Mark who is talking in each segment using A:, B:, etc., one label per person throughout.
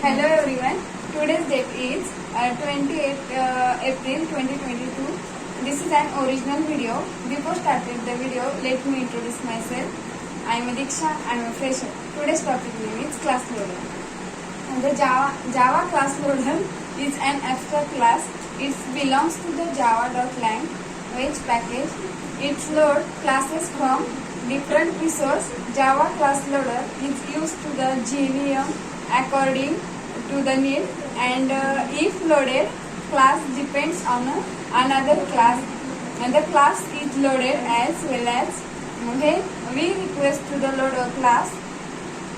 A: Hello everyone. Today's date is 28 April 2022. This is an original video. Before starting the video, let me introduce myself. I am Diksha. I am a fresher. Today's topic is class loader. And the Java class loader is an abstract class. It belongs to the java.lang package. It loads classes from different resources. Java class loader is used to the JVM according to the need, and if loaded class depends on another class, and the class is loaded as well as when we request to the load a class,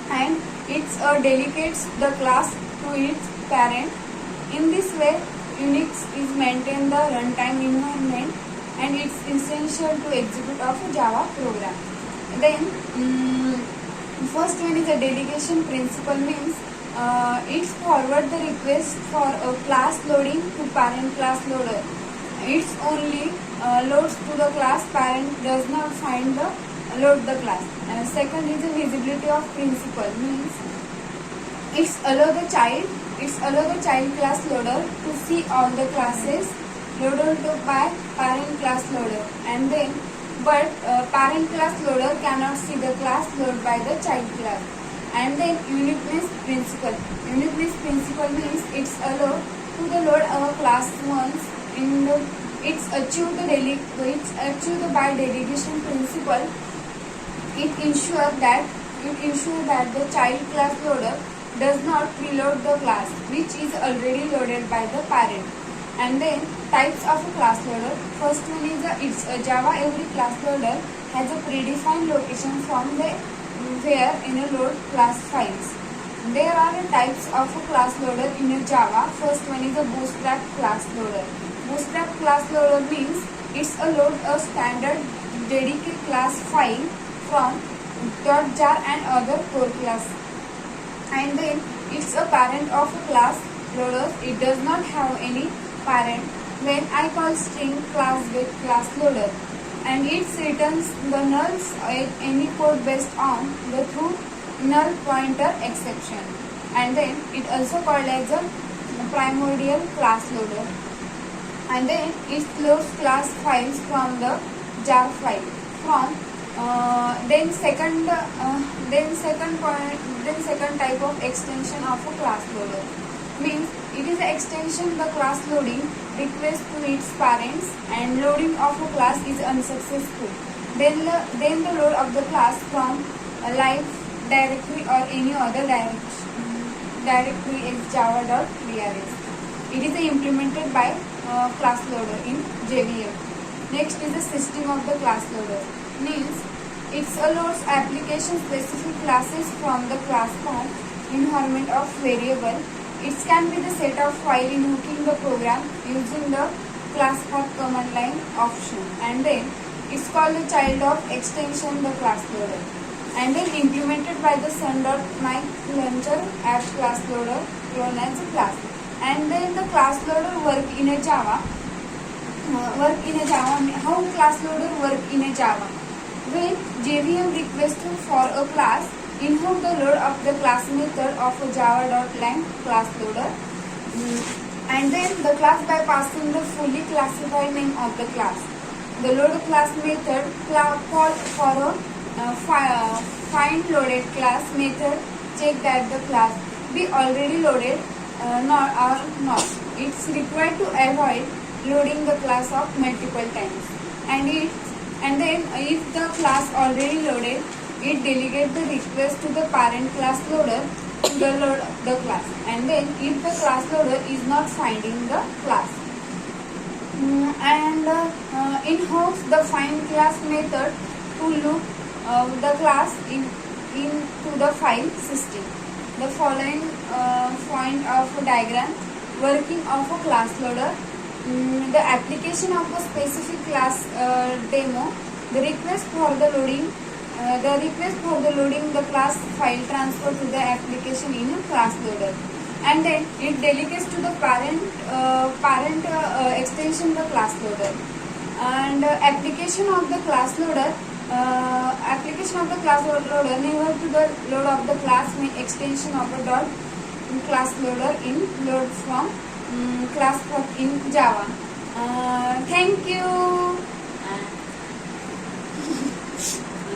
A: and it delegates the class to its parent. In this way, Unix is maintain the runtime environment, and it's essential to execute of a Java program. Then first one is a delegation principle, means it forward the request for a class loading to parent class loader. It's only loads to the class, parent does not find the load the class. Second is the visibility of principle, means it's allow the child class loader to see all the classes loaded by parent class loader, and then parent class loader cannot see the class loaded by the child class. And then uniqueness principle. Uniqueness principle means it's allowed to the load our class once in the it's achieved the by delegation principle. It ensures that the child class loader does not preload the class which is already loaded by the parent. And then types of a class loader. First one is it's a Java. Every class loader has a predefined location from the where in a load class files. There are types of a class loader in a Java. First one is a Bootstrap class loader. Bootstrap class loader means it's a load a standard dedicated class file from .jar and other core class. And then it's a parent of a class loader. It does not have any parent. When I call string class with class loader, and it returns the nulls at any code based on the true null pointer exception. And then it also called as a primordial class loader. And then it loads class files from the jar file. From then second type of extension of a class loader, means it is an extension the class loading request to its parents, and loading of a class is unsuccessful. Then the load of the class from a live directory or any other directory is java.drs. It is implemented by class loader in JVM. Next is the system of the class loader, means it allows application specific classes from the class path environment of variable. It can be the set of file in hooking the program using the class path command line option, and then it's called the child of extension the class loader, and then implemented by the sun.my launcher app class loader known as a class. And then the class loader work in a Java. How class loader work in a Java? When JVM requested for a class, invoke the load of the class method of a java.lang class loader, and then the class by passing the fully classified name of the class. The load class method call for a find loaded class method check that the class be already loaded or not. It's required to avoid loading the class of multiple times. And then if the class already loaded, it delegates the request to the parent class loader to the load the class. And then if the class loader is not finding the class, in-house the find class method to loop the class into the file system. The following point of a diagram working of a class loader. The application of a specific class demo. The request for the loading the class file transfer to the application in a class loader, and then it delegates to the parent extension the class loader. And application of the class loader never to the load of the class extension of a class loader in load from class in Java. Thank you.